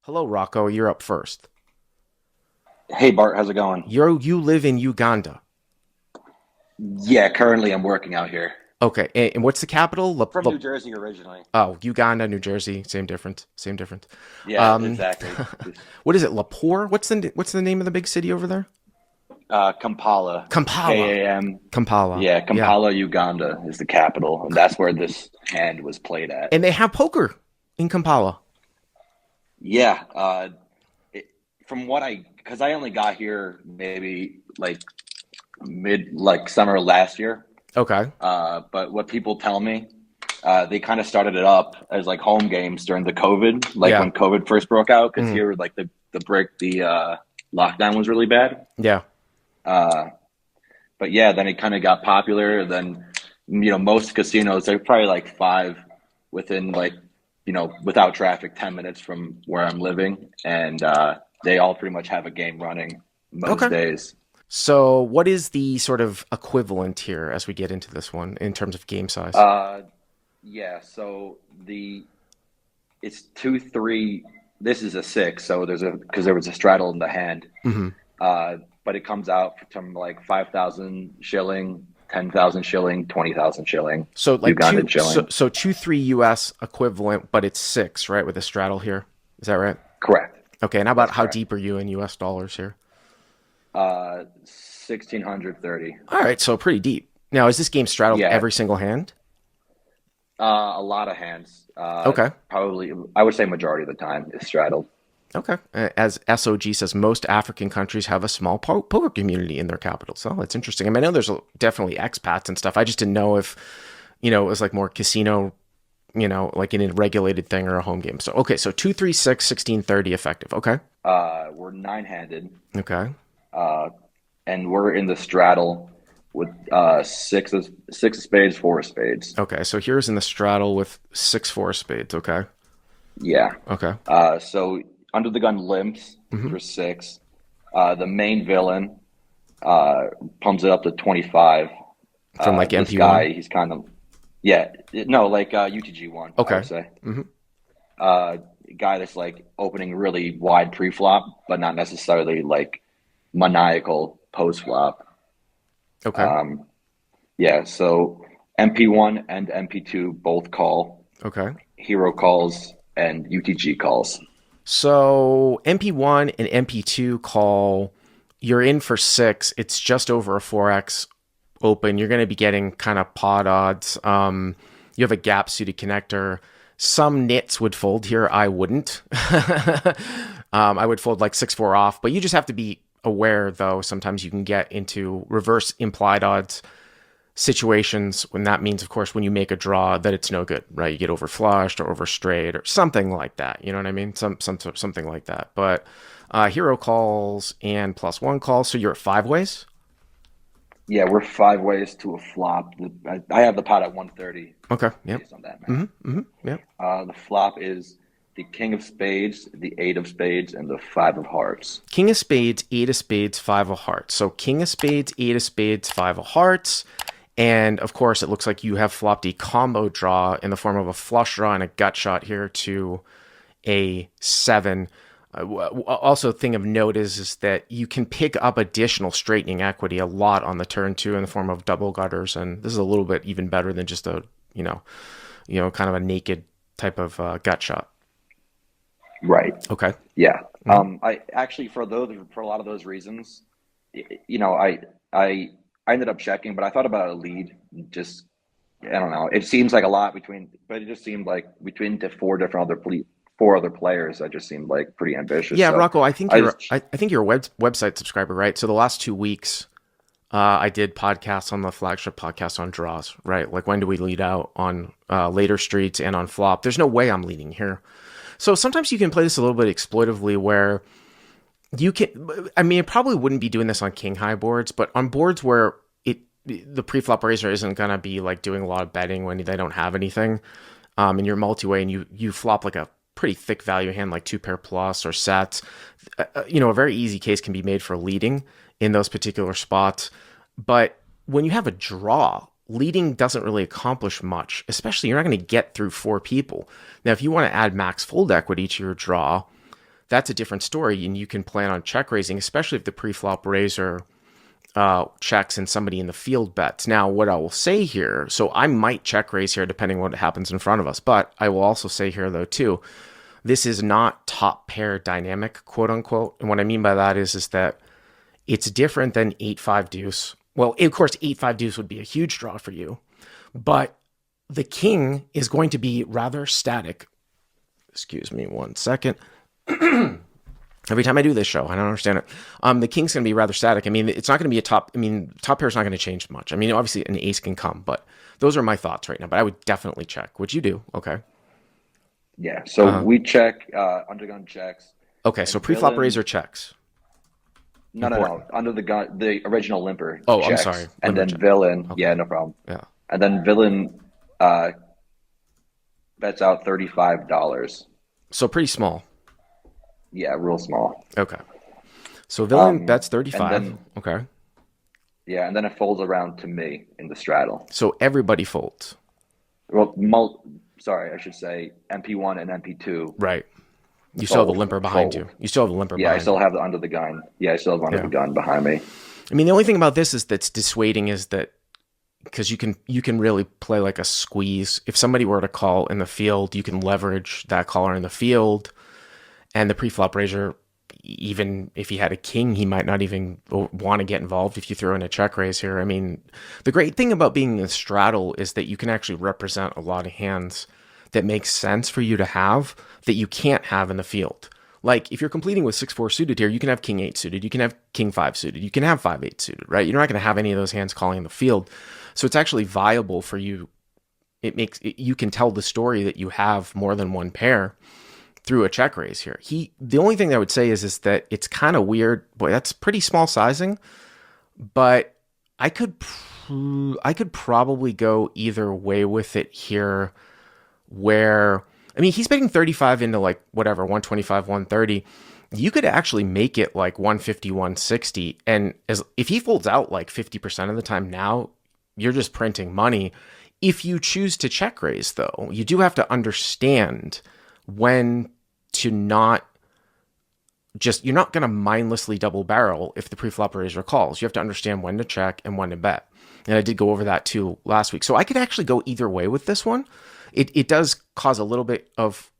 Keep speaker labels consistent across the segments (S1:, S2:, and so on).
S1: Hello, Rocco. You're up first.
S2: Hey Bart, how's it going?
S1: You live in Uganda.
S2: Yeah, currently I'm working out here.
S1: Okay, and what's the capital?
S2: From New Jersey originally.
S1: Uganda, New Jersey. Same difference. Same difference.
S2: Yeah,
S1: Um,
S2: exactly.
S1: what is it? Lapore? What's the name of the big city over there?
S2: Kampala,
S1: Kampala.
S2: K-A-M.
S1: Kampala.
S2: Yeah,
S1: Yeah,
S2: Kampala, Uganda is the capital, and that's where this hand was played at.
S1: and they have poker in Kampala.
S2: Yeah, it, from what because I only got here maybe like like summer last year.
S1: Okay.
S2: But what people tell me, they kind of started it up as like home games during the COVID, like
S1: Yeah.
S2: when COVID first broke out, because
S1: Mm,
S2: here like the lockdown was really bad.
S1: yeah.
S2: Uh, but yeah, then it kind of got popular. Then most casinos they're probably like five within like without traffic 10 minutes from where I'm living, and they all pretty much have a game running most
S1: Okay.
S2: days.
S1: So, what is the sort of equivalent here as we get into this one in terms of game size?
S2: Uh, yeah, so the it's 2-3. This is a six, so there's a because there was a straddle in the hand.
S1: Hmm.
S2: But it comes out from like 5,000 shilling, 10,000 shilling, 20,000 shilling,
S1: So, like
S2: Ugandan shilling.
S1: 2-3 US equivalent, but it's six, right, with a straddle here. Is that right?
S2: Correct.
S1: Okay, and how about
S2: That's
S1: how
S2: correct.
S1: deep are you in US dollars here?
S2: 1,630.
S1: All right, so pretty deep. Now, is this game straddled
S2: Yeah,
S1: every single hand?
S2: a lot of hands.
S1: Okay.
S2: Probably, I would say majority of the time is straddled.
S1: Okay. As SOG says, most African countries have a small poker community in their capitals. So that's interesting. I mean, I know there's definitely expats and stuff. I just didn't know if, it was like more casino, like in a regulated thing or a home game. So, okay. So 2, 3, 6, 16, 30 effective. Okay.
S2: We're nine-handed,
S1: Okay.
S2: uh, and we're in the straddle with six of spades, four of spades.
S1: Okay. So here's in the straddle with 6, 4 spades. Okay.
S2: Yeah.
S1: Okay.
S2: So under the gun limps
S1: Hmm.
S2: for six. The main villain pumps it up to 25.
S1: From like
S2: This
S1: MP1.
S2: guy, he's kind of yeah, no, like UTG one, I
S1: Okay.
S2: would say.
S1: Hmm.
S2: Uh, Guy that's like opening really wide pre-flop, but not necessarily like maniacal post-flop.
S1: Okay.
S2: Um, yeah, so MP1 and MP2 both call,
S1: Okay.
S2: hero calls, and UTG calls.
S1: So MP1 and MP2 call, you're in for six. It's just over a 4x open. You're going to be getting kind of pot odds. You have a gap suited connector. Some nits would fold here. I wouldn't. I would fold like 6-4 off, but you just have to be aware though. Sometimes you can get into reverse implied odds situations when that means, of course, when you make a draw that it's no good, right? You get overflushed or overstrayed or something like that. You know what I mean? Something like that. But hero calls and +1 calls. So you're at five ways.
S2: Yeah, we're five ways to a flop. I have the pot at 130
S1: Okay. Yep.
S2: based on that math.
S1: Mm-hmm. Mm-hmm. Yep.
S2: The flop is the king of spades, the eight of spades, and the five of hearts.
S1: King of spades, eight of spades, five of hearts. So king of spades, eight of spades, five of hearts. And of course, it looks like you have flopped a combo draw in the form of a flush draw and a gut shot here to a seven. Also, thing of note is that you can pick up additional straightening equity a lot on the turn too in the form of double gutters, and this is a little bit even better than just a kind of a naked type of gut shot.
S2: Right.
S1: Okay.
S2: Yeah.
S1: Mm-hmm.
S2: I actually for a lot of those reasons, you know, I I ended up checking, but I thought about a lead. Just I don't know. It seems like a lot between, but it just seemed like between the four other players. That just seemed like pretty ambitious.
S1: Yeah,
S2: So
S1: Rocco, I think
S2: I
S1: you're
S2: just
S1: I think you're a website subscriber, right? So the last 2 weeks, I did podcasts on the flagship podcast on draws, right? Like when do we lead out on later streets and on flop? There's no way I'm leading here. So sometimes you can play this a little bit exploitively where you can, I mean, it probably wouldn't be doing this on king high boards, but on boards where the pre-flop raiser isn't going to be like doing a lot of betting when they don't have anything, and you're multi-way and you flop like a pretty thick value hand like two pair plus or sets, a very easy case can be made for leading in those particular spots. But when you have a draw, leading doesn't really accomplish much, especially you're not going to get through four people. Now, if you want to add max fold equity to your draw, that's a different story, and you can plan on check raising, especially if the pre-flop raiser checks and somebody in the field bets. Now, what I will say here, so I might check raise here depending on what happens in front of us, but I will also say here though too, this is not top pair dynamic, quote unquote. And what I mean by that is that it's different than 8-5 deuce. Well, of course, 8-5 deuce would be a huge draw for you, but the king is going to be rather static. Excuse me one second. Every time I do this show, I don't understand it. The king's going to be rather static. I mean, it's not going to be a top. I mean, top pair is not going to change much. I mean, obviously an ace can come, but those are my thoughts right now. But I would definitely check. Would you do? Okay.
S2: Yeah. So we check, undergun checks.
S1: Okay. So pre-flop raiser checks.
S2: No. Under the gun, the original limper.
S1: Oh,
S2: checks.
S1: I'm sorry.
S2: And then
S1: check.
S2: villain.
S1: Okay.
S2: Yeah, no problem.
S1: Yeah.
S2: And then villain bets out $35.
S1: So pretty small.
S2: Yeah, real small.
S1: Okay. So villain bets 35.
S2: Then,
S1: okay.
S2: Yeah, and then it folds around to me in the straddle.
S1: So everybody folds.
S2: Well, sorry, I should say MP1 and MP2.
S1: Right. You still have the limper behind you. You still have the limper behind you.
S2: Yeah, I still have the under the gun. Yeah, I still have under the gun behind me.
S1: I mean, the only thing about this is that's dissuading is that because you can really play like a squeeze. If somebody were to call in the field, you can leverage that caller in the field. And the pre-flop raiser, even if he had a king, he might not even want to get involved if you throw in a check raise here. I mean, the great thing about being in the straddle is that you can actually represent a lot of hands that make sense for you to have that you can't have in the field. Like if you're completing with 6-4 suited here, you can have king 8 suited, you can have king 5 suited, you can have 5-8 suited, right? You're not going to have any of those hands calling in the field. So it's actually viable for you. You can tell the story that you have more than one pair through a check raise here. The only thing I would say is that it's kind of weird. Boy, that's pretty small sizing, but I could probably go either way with it here where, I mean, he's betting 35 into like whatever, 125, 130. You could actually make it like 150, 160. And if he folds out like 50% of the time now, you're just printing money. If you choose to check raise though, you do have to understand when to not just, you're not going to mindlessly double barrel if the pre-flop raiser calls. You have to understand when to check and when to bet. And I did go over that too last week. So I could actually go either way with this one. It does cause a little bit of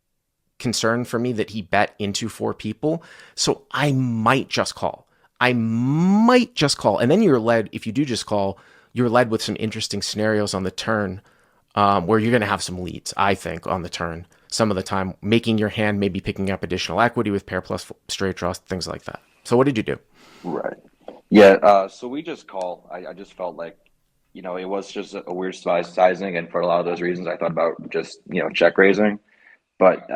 S1: concern for me that he bet into 4 people. So I might just call. And then you're led, if you do just call, you're led with some interesting scenarios on the turn where you're going to have some leads, I think, on the turn. Some of the time, making your hand, maybe picking up additional equity with pair plus straight draws, things like that. So what did you do?
S2: Right. Yeah, so we just call. I just felt like, it was just a weird sizing, and for a lot of those reasons, I thought about just, check raising. But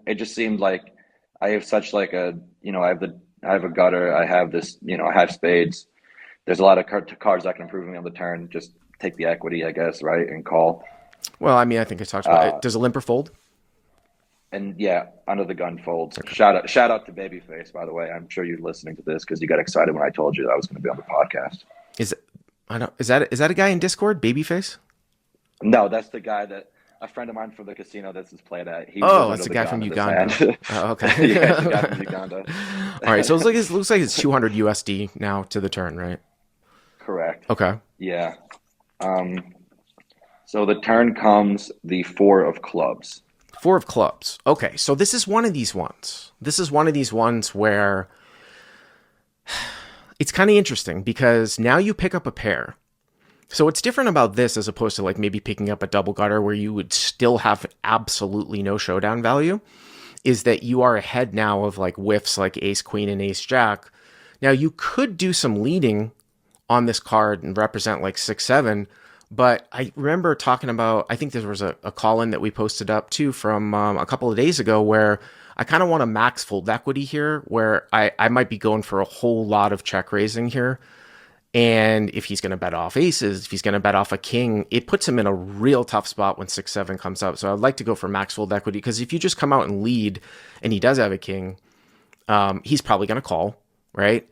S2: it just seemed like I have such like a, I have a gutter, I have this, I have spades. There's a lot of cards that can improve me on the turn. Just take the equity, I guess, right, and call.
S1: Well, I mean, I think I talked about it. Does a limper fold?
S2: And yeah, under the gun folds.
S1: Okay.
S2: Shout out to Babyface, by the way. I'm sure you're listening to this because you got excited when I told you that I was going to be on the podcast.
S1: Is that a guy in Discord, Babyface?
S2: No, that's the guy that a friend of mine from the casino that's played at.
S1: That's the guy from Uganda. Oh, okay.
S2: Yeah, it's the guy from Uganda.
S1: All right, so it looks like it's 200 USD now to the turn, right?
S2: Correct.
S1: Okay.
S2: Yeah. So the turn comes the 4 of clubs.
S1: 4 of clubs. Okay, so this is one of these ones. This is one of these ones where it's kind of interesting because now you pick up a pair. So what's different about this as opposed to like maybe picking up a double gutter where you would still have absolutely no showdown value is that you are ahead now of like whiffs like ace, queen, and ace, jack. Now you could do some leading on this card and represent like 6-7. But I remember talking about, I think there was a call-in that we posted up too from a couple of days ago where I kind of want a max fold equity here where I might be going for a whole lot of check raising here. And if he's going to bet off aces, if he's going to bet off a king, it puts him in a real tough spot when 6-7 comes up. So I'd like to go for max fold equity because if you just come out and lead and he does have a king, he's probably going to call, right?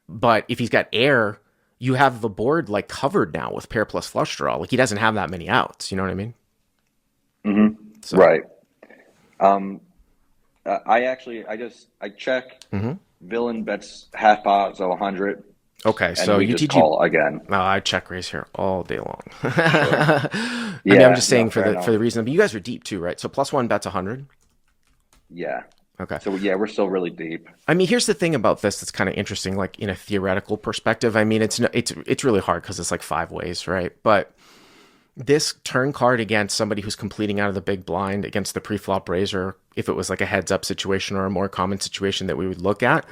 S1: But if he's got air, you have the board like covered now with pair plus flush draw. Like he doesn't have that many outs. You know what I mean?
S2: Mm-hmm.
S1: So.
S2: Right. I check.
S1: Hmm.
S2: Villain bets half pot, so 100,
S1: Okay,
S2: and
S1: so
S2: we just
S1: UTG.
S2: call again.
S1: No, I check raise here all day long.
S2: Sure.
S1: I mean, I'm
S2: Yeah.
S1: just
S2: No.
S1: saying
S2: Fair
S1: for
S2: enough.
S1: the reason, but you guys are deep too, right? So plus one bets 100.
S2: Yeah.
S1: Okay.
S2: So yeah, we're still really deep.
S1: I mean, here's the thing about this that's kind of interesting, like in a theoretical perspective. I mean, it's really hard because it's like five ways, right? But this turn card against somebody who's completing out of the big blind against the pre-flop raiser, if it was like a heads up situation or a more common situation that we would look at,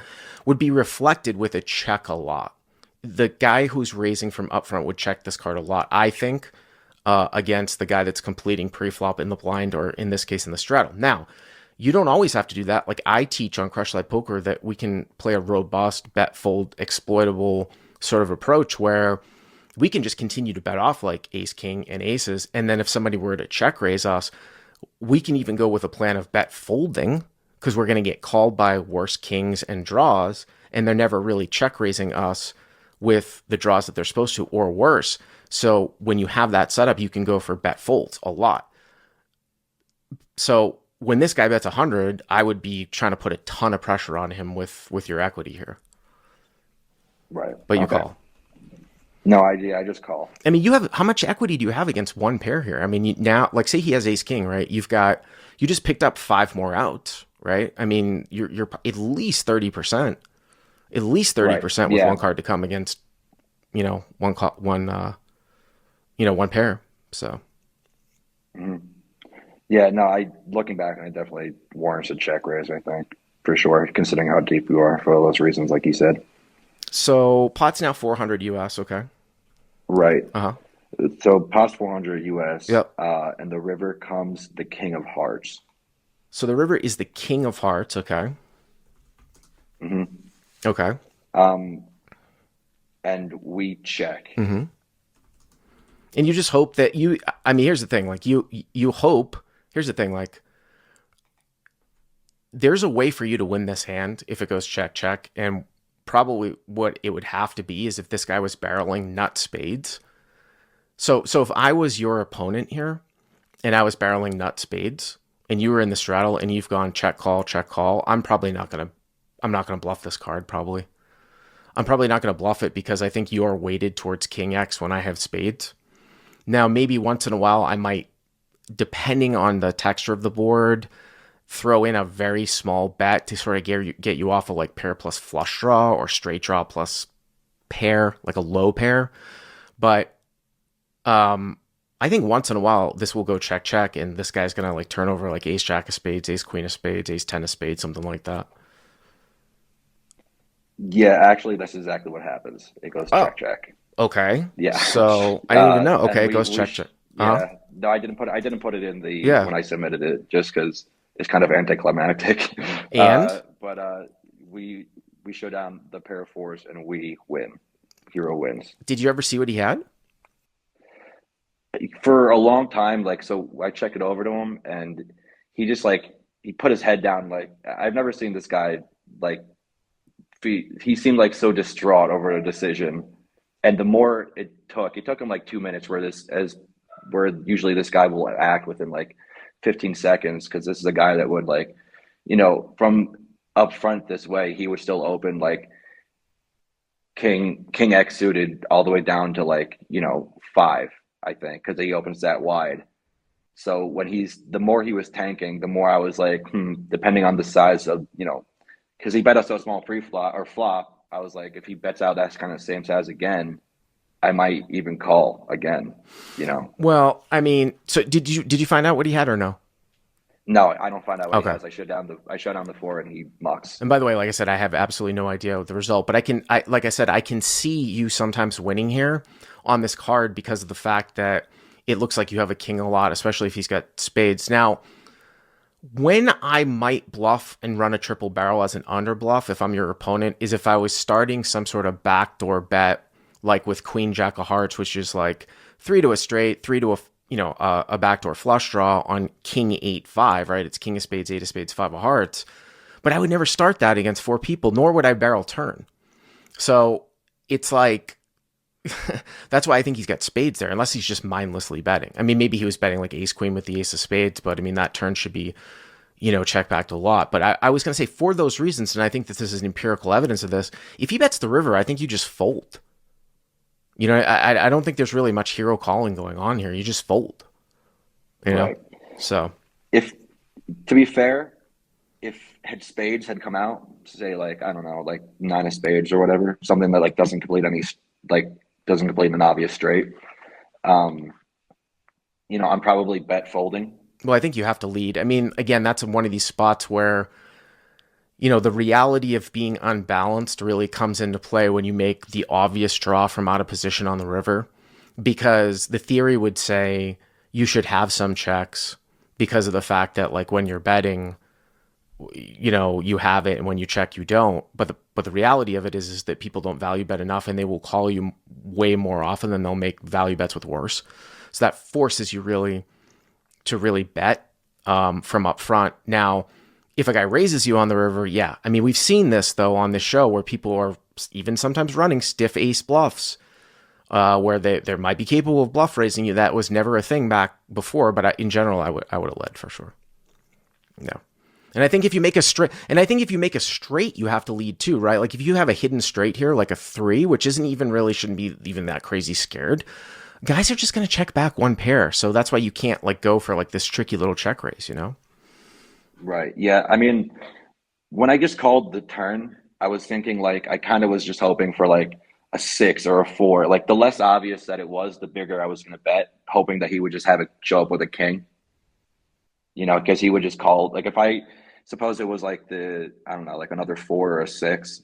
S1: would be reflected with a check a lot. The guy who's raising from upfront would check this card a lot, I think, against the guy that's completing pre-flop in the blind, or in this case in the straddle. Now, you don't always have to do that. Like I teach on Crush Live Poker that we can play a robust bet fold exploitable sort of approach where we can just continue to bet off like ace, king, and aces. And then if somebody were to check raise us, we can even go with a plan of bet folding because we're going to get called by worse kings and draws, and they're never really check raising us with the draws that they're supposed to or worse. So when you have that setup, you can go for bet folds a lot. So when this guy bets 100, I would be trying to put a ton of pressure on him with your equity here.
S2: Right.
S1: But you
S2: Okay.
S1: call.
S2: No idea. I just call.
S1: I mean, you have how much equity do you have against one pair here? I mean, now, like, say he has ace king, right? You just picked up five more outs, right? I mean, you're at least 30%, at least thirty
S2: Right.
S1: percent with one
S2: Yeah.
S1: card to come against, one pair. So
S2: Mhm. Yeah. No. I looking back, and it definitely warrants a check raise. I think for sure, considering how deep you are for all those reasons, like you said.
S1: pot's now 400 US. Okay.
S2: Right.
S1: Uh huh.
S2: So past 400 US,
S1: Yep.
S2: and the river comes the King of Hearts.
S1: So the river is the king of hearts. Okay.
S2: Hmm.
S1: Okay.
S2: Um, and we check.
S1: Mm-hmm. And you just hope that you. I mean, here's the thing. Like you hope. Here's the thing. Like there's a way for you to win this hand if it goes check check, and probably what it would have to be is if this guy was barreling nut spades. So if I was your opponent here and I was barreling nut spades and you were in the straddle and you've gone check call, I'm not gonna bluff this card probably. I'm probably not gonna bluff it because I think you're weighted towards king X when I have spades. Now maybe once in a while I might, depending on the texture of the board, throw in a very small bet to sort of get you off of like pair plus flush draw or straight draw plus pair, like a low pair. But I think once in a while this will go check check, and this guy's gonna like turn over like ace jack of spades, ace queen of spades, ace ten of spades, something like that.
S2: Yeah, actually, that's exactly what happens. It goes
S1: Oh,
S2: check, check.
S1: okay.
S2: Yeah.
S1: So I didn't even know.
S2: And
S1: Okay, it goes check check. Uh huh.
S2: yeah. No, I didn't put it in the
S1: Yeah.
S2: when I submitted it just because it's kind of anticlimactic.
S1: And
S2: But we show down the pair of fours and we win. Hero wins.
S1: did you ever see what he had?
S2: For a long time, like, so I check it over to him, and he just like he put his head down. Like, I've never seen this guy like he seemed like so distraught over a decision. And the more it took him like 2 minutes, where usually this guy will act within like 15 seconds, because this is a guy that would like, from up front this way, he would still open like King X suited all the way down to like, five, I think, because he opens that wide. So the more he was tanking, the more I was like, depending on the size of, because he bet us so small pre-flop or flop, I was like, if he bets out that kind of same size again, I might even call again, you know.
S1: Well, I mean, so did you find out what he had or no?
S2: No, I don't find out what he
S1: Okay.
S2: has. I shut down the four and he mucks.
S1: And by the way, like I said, I have absolutely no idea what the result, but like I said, I can see you sometimes winning here on this card because of the fact that it looks like you have a king a lot, especially if he's got spades. Now, when I might bluff and run a triple barrel as an under bluff, if I'm your opponent, is if I was starting some sort of backdoor bet, like with Queen Jack of Hearts, which is like three to a straight, three to a backdoor flush draw on King 8-5, right? It's King of Spades, Eight of Spades, Five of Hearts. But I would never start that against four people, nor would I barrel turn. So it's like that's why I think he's got spades there, unless he's just mindlessly betting. I mean, maybe he was betting like ace queen with the ace of spades, but I mean that turn should be check backed a lot. But I was going to say for those reasons, and I think that this is empirical evidence of this. If he bets the river, I think you just fold. I don't think there's really much hero calling going on here. You just fold. You know,
S2: Right.
S1: so
S2: If to be fair, if had spades had come out, say like I don't know, like nine of spades or whatever, something that like like doesn't complete an obvious straight, um, I'm probably bet folding.
S1: well, I think you have to lead. I mean, again, that's one of these spots where the reality of being unbalanced really comes into play when you make the obvious draw from out of position on the river, because the theory would say you should have some checks because of the fact that like when you're betting, you have it, and when you check, you don't. But the reality of it is that people don't value bet enough, and they will call you way more often than they'll make value bets with worse. So that forces you really to really bet from up front. Now, if a guy raises you on the river, yeah. I mean, we've seen this though on this show where people are even sometimes running stiff ace bluffs, where they might be capable of bluff raising you. That was never a thing back before, but in general, I would have led for sure. No. And I think if you make a straight, you have to lead too, right? Like if you have a hidden straight here, like a 3, which shouldn't be even that crazy scared, guys are just going to check back one pair. So that's why you can't like go for like this tricky little check raise.
S2: Right. Yeah. I mean, when I just called the turn, I was thinking like I kind of was just hoping for like a 6 or a 4. Like the less obvious that it was, the bigger I was going to bet, hoping that he would just have it show up with a king. Because he would just call. Like if I suppose it was like I don't know, like another 4 or a 6,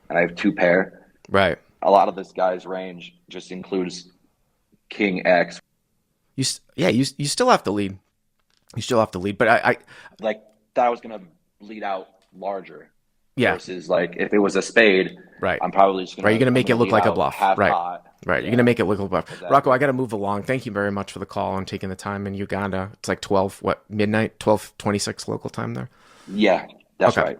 S2: and I have 2 pair.
S1: Right.
S2: A lot of this guy's range just includes King X.
S1: You still have to lead. You still have to lead, but I
S2: Like that I was gonna lead out larger
S1: yeah,
S2: versus like if it was a spade,
S1: right.
S2: I'm probably just
S1: Right, you're gonna
S2: I'm
S1: make it
S2: gonna
S1: look
S2: lead
S1: like a
S2: out
S1: bluff.
S2: half
S1: Right.
S2: pot.
S1: Right. You're
S2: Yeah,
S1: gonna make it look like a bluff. Rocco,
S2: exactly.
S1: I gotta move along. Thank you very much for the call and taking the time in Uganda. It's like 12, midnight? 12:26 local time there.
S2: Yeah, that's
S1: Okay.
S2: right.